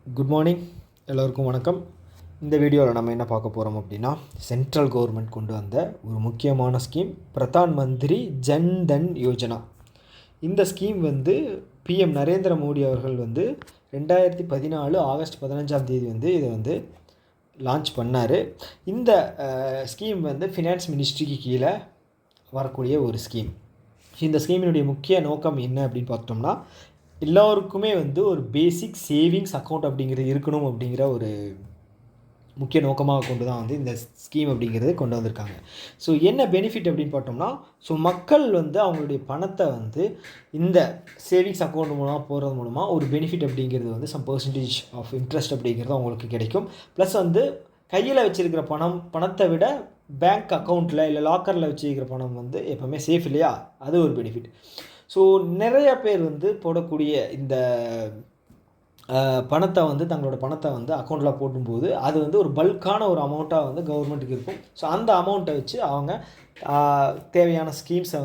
Good morning எல்லோருக்கும் வணக்கம். இந்த வீடியோவில் நம்ம என்ன பார்க்க போகிறோம் அப்படின்னா, சென்ட்ரல் கவர்மெண்ட் கொண்டு வந்த ஒரு முக்கியமான ஸ்கீம் பிரதான் மந்திரி ஜன் தன் யோஜனா. இந்த ஸ்கீம் பிஎம் நரேந்திர மோடி அவர்கள் 2014 ஆகஸ்ட் 15 இதை லான்ச் பண்ணார். இந்த ஸ்கீம் ஃபினான்ஸ் மினிஸ்ட்ரிக்கு கீழே வரக்கூடிய ஒரு ஸ்கீம். இந்த ஸ்கீமினுடைய முக்கிய நோக்கம் என்ன அப்படின்னு பார்த்தோம்னா, எல்லோருக்குமே ஒரு பேசிக் சேவிங்ஸ் அக்கௌண்ட் அப்படிங்கிறது இருக்கணும் அப்படிங்கிற ஒரு முக்கிய நோக்கமாக கொண்டு தான் இந்த ஸ்கீம் அப்படிங்கிறது கொண்டு வந்திருக்காங்க. ஸோ என்ன பெனிஃபிட் அப்படின்னு பார்த்தோம்னா, ஸோ மக்கள் அவங்களுடைய பணத்தை இந்த சேவிங்ஸ் அக்கௌண்ட் மூலமாக போகிறது மூலமாக ஒரு பெனிஃபிட் அப்படிங்கிறது சம் பர்சன்டேஜ் ஆஃப் இன்ட்ரெஸ்ட் அப்படிங்கிறது அவங்களுக்கு கிடைக்கும். ப்ளஸ் கையில் வச்சுருக்கிற பணத்தை விட பேங்க் அக்கௌண்ட்டில் இல்லை லாக்கரில் வச்சுருக்கிற பணம் எப்போவுமே சேஃப் இல்லையா, அது ஒரு பெனிஃபிட். ஸோ நிறைய பேர் போடக்கூடிய இந்த பணத்தை தங்களோட பணத்தை அக்கௌண்ட்டில் போடும்போது அது ஒரு பல்கான ஒரு அமௌண்ட்டாக கவர்மெண்ட்டுக்கு இருக்கும். ஸோ அந்த அமௌண்ட்டை வச்சு அவங்க தேவையான ஸ்கீம்ஸை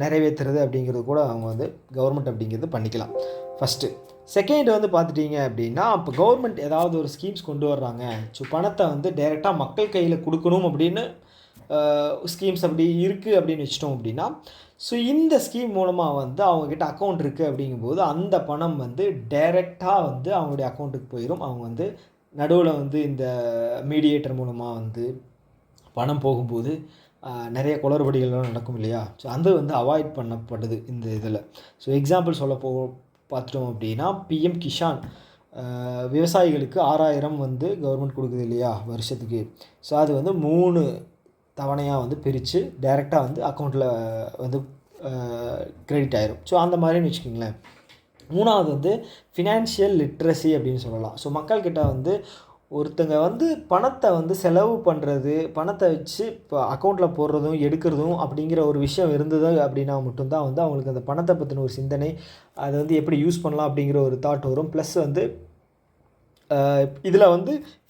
நிறைவேற்றுறது அப்படிங்கிறது கூட அவங்க கவர்மெண்ட் அப்படிங்கிறது பண்ணிக்கலாம். ஃபஸ்ட்டு செகண்ட் பார்த்துட்டிங்க அப்படின்னா, இப்போ கவர்மெண்ட் ஏதாவது ஒரு ஸ்கீம்ஸ் கொண்டு வர்றாங்க, ஸோ பணத்தை டைரெக்டாக மக்கள் கையில் கொடுக்கணும் அப்படின்னு ஸ்கீம்ஸ் அப்படி இருக்குது அப்படின்னு வச்சிட்டோம் அப்படின்னா, ஸோ இந்த ஸ்கீம் மூலமாக அவங்கக்கிட்ட அக்கௌண்ட் இருக்குது அப்படிங்கும்போது அந்த பணம் டைரெக்டாக அவங்களுடைய அக்கௌண்ட்டுக்கு போயிடும். அவங்க நடுவில் இந்த மீடியேட்டர் மூலமாக பணம் போகும்போது நிறைய குளறுபடிகள்லாம் நடக்கும் இல்லையா. ஸோ அது அவாய்ட் பண்ணப்படுது இந்த இதில். ஸோ எக்ஸாம்பிள் பார்த்துட்டோம் அப்படின்னா, பிஎம் கிஷான் விவசாயிகளுக்கு 6000 கவர்மெண்ட் கொடுக்குது இல்லையா வருஷத்துக்கு. ஸோ அது 3 தவணையாக பிரித்து டைரெக்டாக அக்கௌண்ட்டில் கிரெடிட் ஆயிரும். ஸோ அந்த மாதிரின்னு வச்சுக்கோங்களேன். மூணாவது ஃபினான்ஷியல் லிட்ரஸி அப்படின்னு சொல்லலாம். ஸோ மக்கள்கிட்ட ஒருத்தங்க பணத்தை செலவு பண்ணுறது, பணத்தை வச்சு இப்போ அக்கௌண்ட்டில் போடுறதும் எடுக்கிறதும் அப்படிங்கிற ஒரு விஷயம் இருந்தது அப்படின்னா மட்டும்தான் அவங்களுக்கு அந்த பணத்தை பற்றின ஒரு சிந்தனை, அதை எப்படி யூஸ் பண்ணலாம் அப்படிங்கிற ஒரு தாட் வரும். ப்ளஸ் இதில்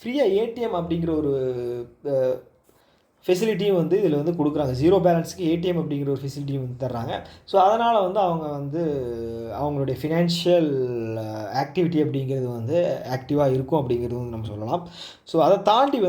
ஃப்ரீயாக ஏடிஎம் அப்படிங்கிற ஒரு ஃபெசிலிட்டியும் இதில் கொடுக்குறாங்க. ஜீரோ பேலன்ஸுக்கு ஏடிஎம் அப்படிங்கிற ஒரு ஃபெசிலிட்டியும் தர்றாங்க. ஸோ அதனால் அவங்க அவங்களுடைய ஃபினான்ஷியல் ஆக்டிவிட்டி அப்படிங்கிறது ஆக்டிவாக இருக்கும் அப்படிங்கிறது நம்ம சொல்லலாம். ஸோ அதை தாண்டி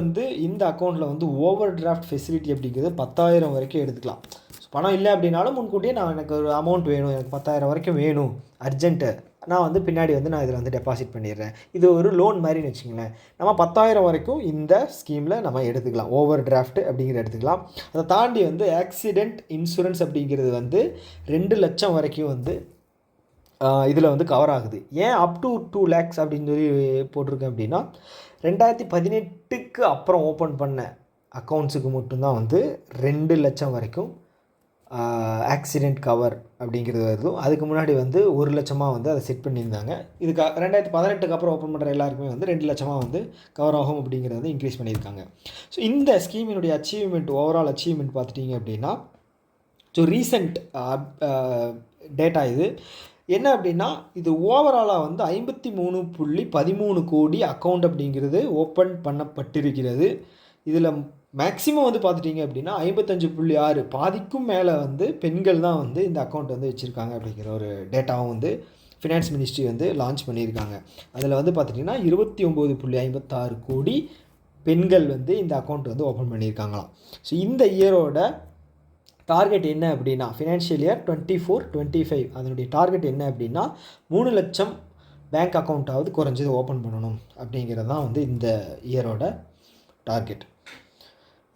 இந்த அக்கௌண்ட்டில் ஓவர் டிராஃப்ட் ஃபெசிலிட்டி அப்படிங்கிறது 10,000 வரைக்கும் எடுத்துக்கலாம். ஸோ பணம் இல்லை அப்படின்னாலும் முன்கூட்டியே எனக்கு ஒரு அமௌண்ட் வேணும், எனக்கு 10,000 வரைக்கும் வேணும் அர்ஜென்ட்டு, நான் பின்னாடி நான் இதில் டெபாசிட் பண்ணிடுறேன். இது ஒரு லோன் மாதிரின்னு வச்சுங்களேன். நம்ம 10,000 வரைக்கும் இந்த ஸ்கீமில் நம்ம எடுத்துக்கலாம். ஓவர் டிராஃப்ட் அப்படிங்கிற எடுத்துக்கலாம். அதை தாண்டி ஆக்சிடெண்ட் இன்சூரன்ஸ் அப்படிங்கிறது 2 லட்சம் வரைக்கும் இதில் கவர் ஆகுது. ஏன் அப் டு 2 lakhs அப்படின்னு சொல்லி போட்டிருக்கேன் அப்படின்னா, 2018க்கு அப்புறம் ஓப்பன் பண்ண அக்கௌண்ட்ஸுக்கு மட்டும்தான் 2 லட்சம் வரைக்கும் ஆக்சிடெண்ட் கவர் அப்படிங்கிறது வருதும். அதுக்கு முன்னாடி 1 லட்சமாக அதை செட் பண்ணியிருந்தாங்க. இதுக்கு 2018க்கு அப்புறம் ஓப்பன் பண்ணுற எல்லாருக்குமே 2 லட்சமாக கவர் ஆகும் அப்படிங்கிறது இன்க்ரீஸ் பண்ணியிருக்காங்க. ஸோ இந்த ஸ்கீமினுடைய அச்சீவ்மெண்ட், ஓவரால் அச்சீவ்மெண்ட் பார்த்துட்டிங்க அப்படின்னா, ஸோ ரீசெண்ட் டேட்டா இது என்ன அப்படின்னா, இது ஓவராலாக 53.13 கோடி அக்கௌண்ட் அப்படிங்கிறது ஓப்பன் பண்ணப்பட்டிருக்கிறது. இதில் மேக்ஸிமம் பார்த்துட்டிங்க அப்படின்னா 55.6, பாதிக்கும் மேலே பெண்கள் தான் இந்த அக்கௌண்ட் வச்சுருக்காங்க அப்படிங்கிற ஒரு டேட்டாவும் ஃபினான்ஸ் மினிஸ்ட்ரி லான்ச் பண்ணியிருக்காங்க. அதில் பார்த்துட்டிங்கன்னா 29.56 கோடி பெண்கள் இந்த அக்கௌண்ட் ஓப்பன் பண்ணியிருக்காங்களாம். ஸோ இந்த இயரோட டார்கெட் என்ன அப்படின்னா, ஃபினான்ஷியல் இயர் 24-25 அதனுடைய டார்கெட் என்ன அப்படின்னா, 3 லட்சம் பேங்க் அக்கௌண்ட்டாவது குறைஞ்சது ஓப்பன் பண்ணணும் அப்படிங்கிறது தான் இந்த இயரோட டார்கெட்.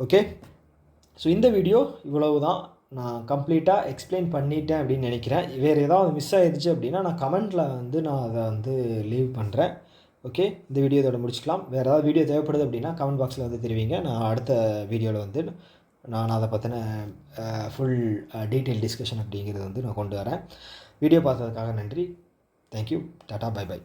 ஓகே, ஸோ இந்த வீடியோ இவ்வளவு தான். நான் கம்ப்ளீட்டாக எக்ஸ்பிளைன் பண்ணிட்டேன் அப்படின்னு நினைக்கிறேன். வேறு ஏதாவது மிஸ் ஆகிடுச்சு அப்படின்னா நான் கமெண்ட்டில் நான் அதை லீவ் பண்ணுறேன். ஓகே, இந்த வீடியோ இதோட முடிச்சுக்கலாம். வேறு ஏதாவது வீடியோ தேவைப்படுது அப்படின்னா கமெண்ட் பாக்ஸில் தெரிவிங்க. நான் அடுத்த வீடியோவில் நான் அதை பற்றின ஃபுல் டீட்டெயில் டிஸ்கஷன் அப்படிங்கிறது நான் கொண்டு வரேன். வீடியோ பார்த்ததுக்காக நன்றி. தேங்க்யூ. Tata, bye by.